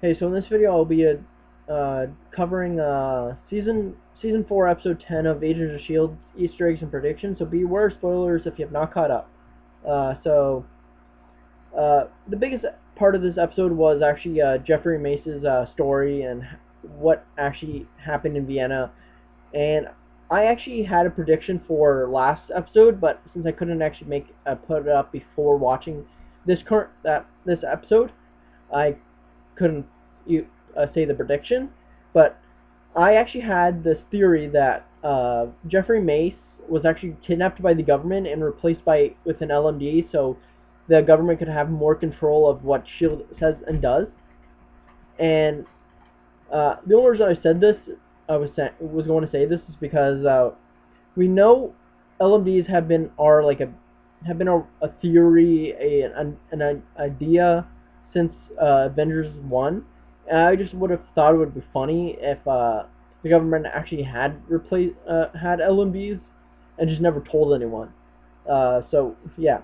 Hey, so in this video I'll be covering season 4, episode 10 of Agents of Shield Easter eggs and predictions. So beware spoilers if you have not caught up. The biggest part of this episode was actually Jeffrey Mace's story and what actually happened in Vienna. And I actually had a prediction for last episode, but since I couldn't actually put it up before watching this episode, I couldn't say the prediction, but I actually had this theory that Jeffrey Mace was actually kidnapped by the government and replaced with an LMD, so the government could have more control of what Shield says and does. And the only reason I said this, I was going to say this, is because we know LMDs have been a theory, an idea since Avengers 1. And I just would have thought it would be funny if the government actually had LMDs and just never told anyone. So yeah.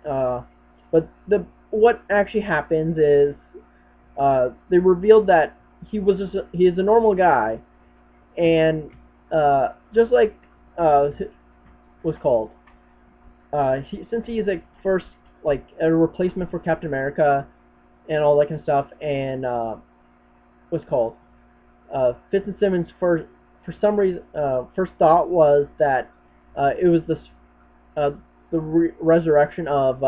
But what actually happens is they revealed that he is a normal guy, and just like what's called since he is a replacement for Captain America and all that kind of stuff, and what's called Fitz and Simmons for some reason first thought was that it was the resurrection of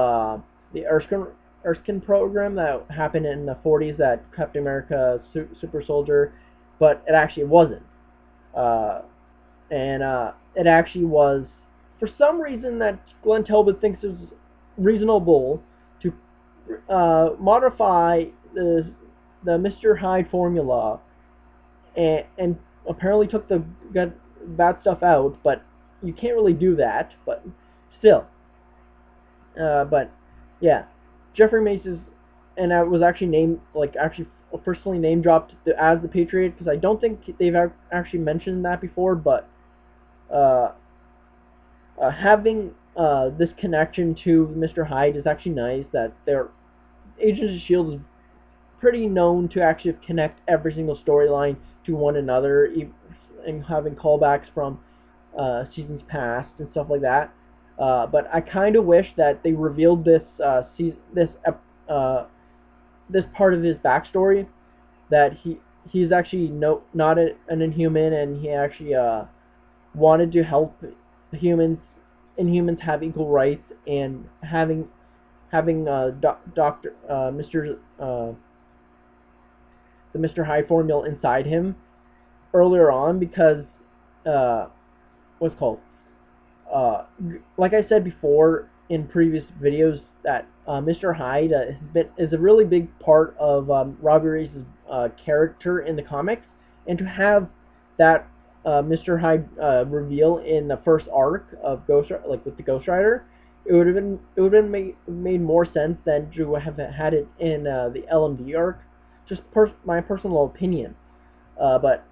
the Erskine program that happened in the 40s, that Captain America super soldier, but it actually wasn't. And it actually was, for some reason, that Glenn Talbot thinks is reasonable to modify the Mr. Hyde formula, and apparently took the bad stuff out, but you can't really do that, but still. But yeah, Jeffrey Mace is, and I was actually personally name dropped as the Patriot, because I don't think they've actually mentioned that before, but having this connection to Mr. Hyde is actually nice. That their Agents of Shield is pretty known to actually connect every single storyline to one another, and having callbacks from seasons past and stuff like that. But I kind of wish that they revealed this part of his backstory, that he's actually not an Inhuman, and he actually wanted to help Inhumans have equal rights, and having the Mr. Hyde formula inside him earlier on, because what's called like I said before in previous videos, that Mr. Hyde is a really big part of Robbie Reyes' character in the comics, and to have that Mr. Hyde reveal in the first arc of with the Ghost Rider, it would have made more sense than to have had it in the LMD arc. Just my personal opinion, but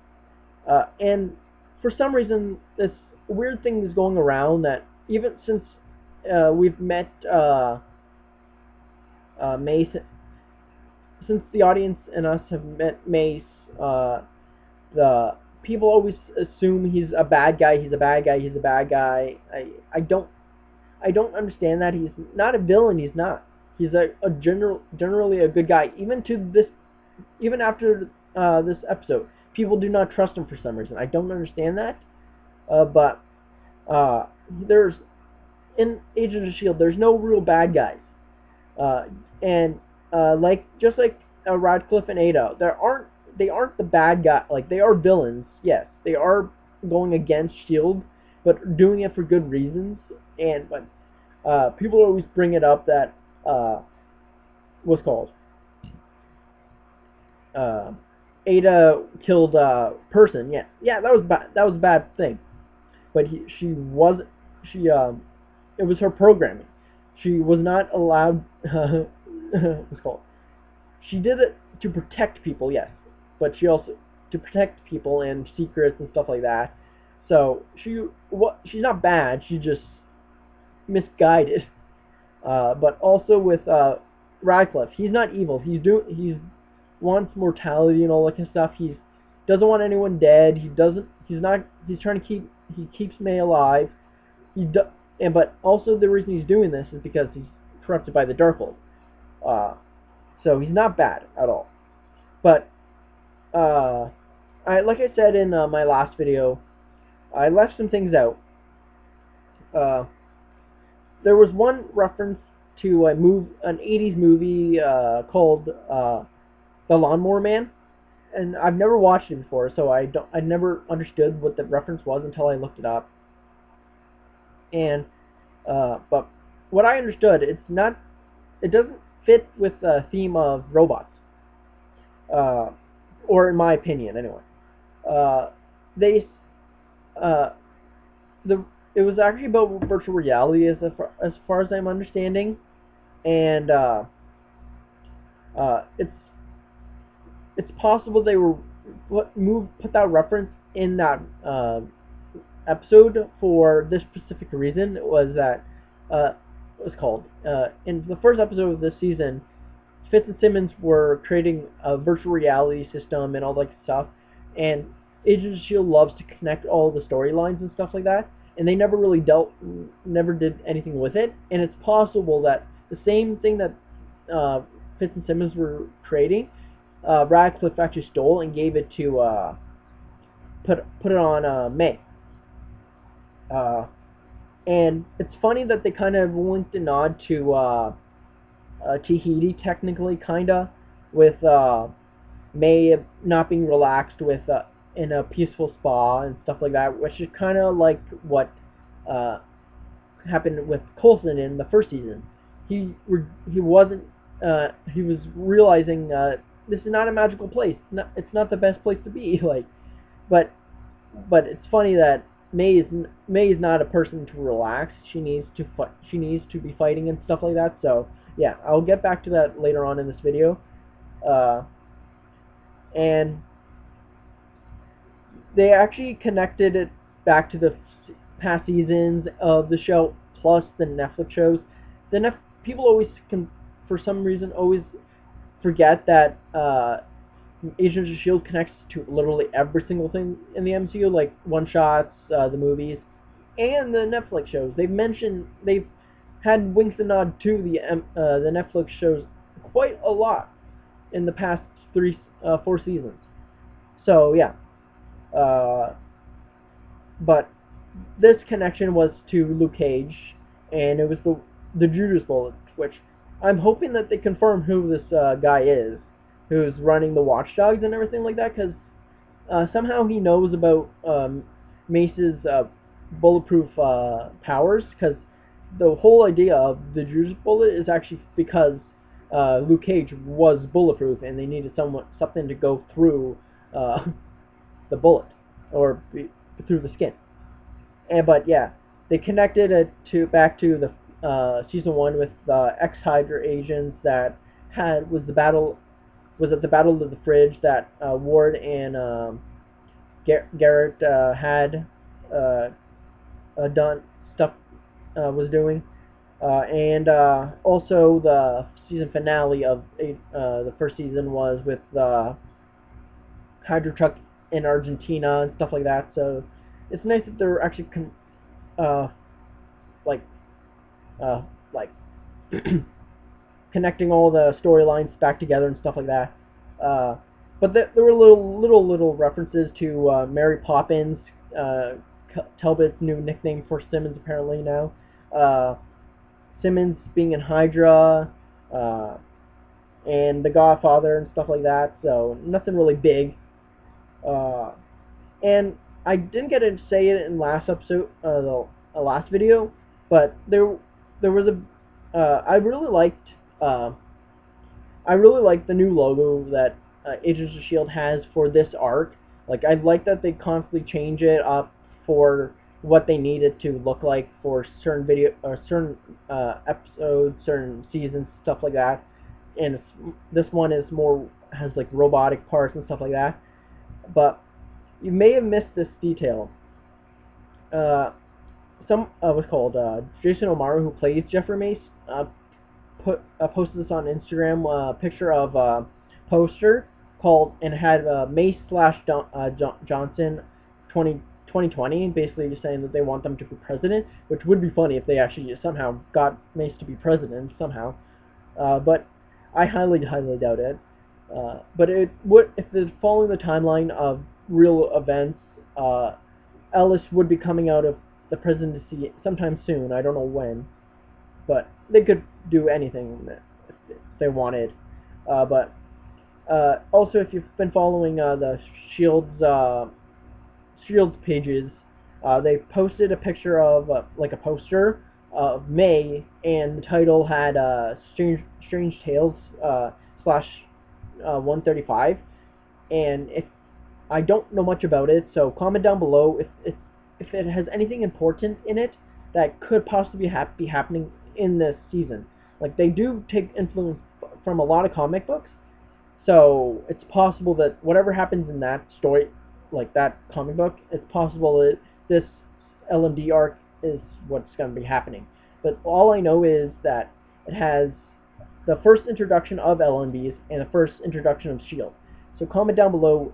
and for some reason this weird thing is going around that even since we've met Mace, since the audience and us have met Mace, the people always assume he's a bad guy. He's a bad guy. He's a bad guy. I don't understand that. He's not a villain. He's not. He's generally a good guy. Even after this episode, people do not trust him for some reason. I don't understand that. But there's, in Agents of Shield, there's no real bad guys, and just like Radcliffe and Ada, they aren't the bad guy. Like, they are villains, yes, they are going against Shield, but doing it for good reasons. But people always bring it up that what's called Ada killed a person. Yeah, that was a bad thing. But it was her programming. She was not allowed. What's called? She did it to protect people, yes, but she also to protect people and secrets and stuff like that. So she's not bad. She's just misguided. But also with Radcliffe, he's not evil. He's wants mortality and all that kind of stuff. He doesn't want anyone dead. He doesn't. He's not. He's trying to keep. He keeps May alive. He do, and but also the reason he's doing this is because he's corrupted by the Darkhold. Uh, so he's not bad at all. But like I said in my last video, I left some things out. Uh, there was one reference to an 80s movie called The Lawnmower Man, and I've never watched it before, so I never understood what the reference was until I looked it up. And but what I understood, it doesn't fit with the theme of robots, uh, or in my opinion, anyway. Uh, they uh, the it was actually about virtual reality as far as I'm understanding, and it's possible they were put that reference in that episode for this specific reason. It was that what was called in the first episode of this season, Fitz and Simmons were creating a virtual reality system and all that stuff, and Agents of S.H.I.E.L.D. loves to connect all the storylines and stuff like that, and they never did anything with it, and it's possible that the same thing that Fitz and Simmons were creating, Radcliffe actually stole and gave it to put it on May. And it's funny that they kind of linked a nod to Tahiti, technically, kinda, with May not being relaxed with in a peaceful spa and stuff like that, which is kind of like what happened with Coulson in the first season. He wasn't he was realizing this is not a magical place. It's not the best place to be. Like, but it's funny that May is not a person to relax. She needs to She needs to be fighting and stuff like that. So yeah, I'll get back to that later on in this video. And they actually connected it back to the past seasons of the show plus the Netflix shows. People always for some reason always forget that Agents of S.H.I.E.L.D. connects to literally every single thing in the MCU, like one-shots, the movies, and the Netflix shows. They've had winks and nod to the Netflix shows quite a lot in the past 4 seasons. So yeah, but this connection was to Luke Cage, and it was the Judas Bullet, which I'm hoping that they confirm who this guy is, who's running the Watchdogs and everything like that, because somehow he knows about Mace's bulletproof powers, because the whole idea of the Judas Bullet is actually because Luke Cage was bulletproof, and they needed something to go through the bullet, or through the skin. But yeah, they connected it back to the season 1 with the ex-Hydra agents that was at the Battle of the Fridge that Ward and Garrett had done stuff was doing, and also the season finale of the first season was with the Hydra truck in Argentina and stuff like that. So it's nice that they're actually like like connecting all the storylines back together and stuff like that. But there were little references to Mary Poppins, Talbot's new nickname for Simmons apparently now. Simmons being in Hydra, and The Godfather and stuff like that. So nothing really big. And I didn't get to say it in last episode, the last video, but there was I really liked the new logo that Agents of S.H.I.E.L.D. has for this arc. Like, I like that they constantly change it up for what they need it to look like for certain episodes, certain seasons, stuff like that. And this one has like robotic parts and stuff like that. But you may have missed this detail. What's called Jason O'Mara, who plays Jeffrey Mace, posted this on Instagram. A picture of poster called and had Mace slash Johnson 2020, basically just saying that they want them to be president, which would be funny if they actually somehow got Mace to be president somehow. But I highly, highly doubt it. But it would, if they're following the timeline of real events, Ellis would be coming out of the presidency sometime soon. I don't know when, but they could do anything if they wanted. But also, if you've been following the Shield's pages, they posted a picture of like a poster of May, and the title had Strange Tales slash 135. And if I don't know much about it, so comment down below if it has anything important in it that could possibly be happening in this season. Like, they do take influence from a lot of comic books, so it's possible that whatever happens in that story, like that comic book, it's possible that this LMD arc is what's going to be happening. But all I know is that it has the first introduction of LMDs and the first introduction of S.H.I.E.L.D. So comment down below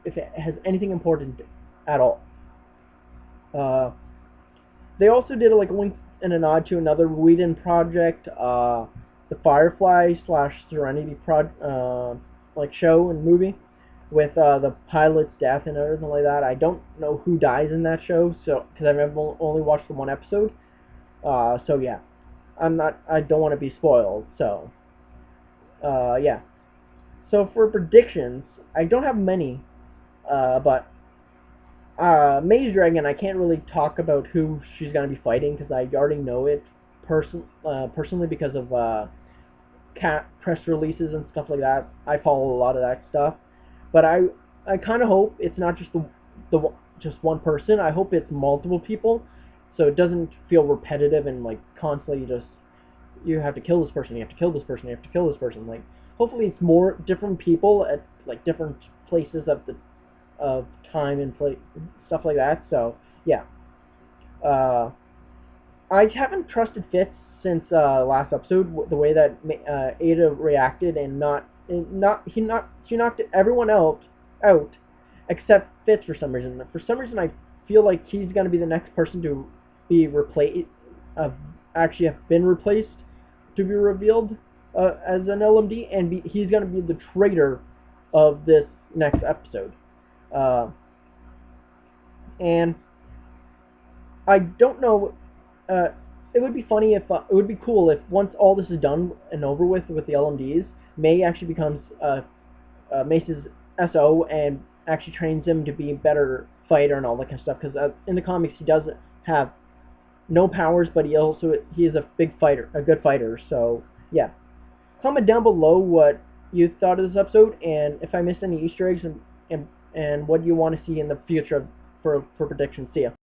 if it has anything important at all. They also did like a link and a nod to another Whedon project, the Firefly slash Serenity like show and movie with the pilot's death and everything like that. I don't know who dies in that show, so because I've only watched the one episode. So yeah, I don't want to be spoiled. So yeah. So for predictions, I don't have many, but Maze Dragon, I can't really talk about who she's going to be fighting because I already know it personally because of press releases and stuff like that. I follow a lot of that stuff, but I kind of hope it's not just just one person. I hope it's multiple people, so it doesn't feel repetitive and like constantly just you have to kill this person, you have to kill this person, you have to kill this person. Like, hopefully it's more different people at like different places of time and place, stuff like that. So yeah, I haven't trusted Fitz since last episode. The way that Ada reacted and she knocked everyone out except Fitz for some reason. For some reason, I feel like he's gonna be the next person to be replaced. Actually, have been replaced to be revealed as an LMD, and he's gonna be the traitor of this next episode. And I don't know. It would be funny if it would be cool if once all this is done and over with the LMDs, May actually becomes Mace's SO and actually trains him to be a better fighter and all that kind of stuff. Because in the comics, he does have no powers, but he is a big fighter, a good fighter. So yeah, comment down below what you thought of this episode and if I missed any Easter eggs and what you want to see in the future for predictions. See ya.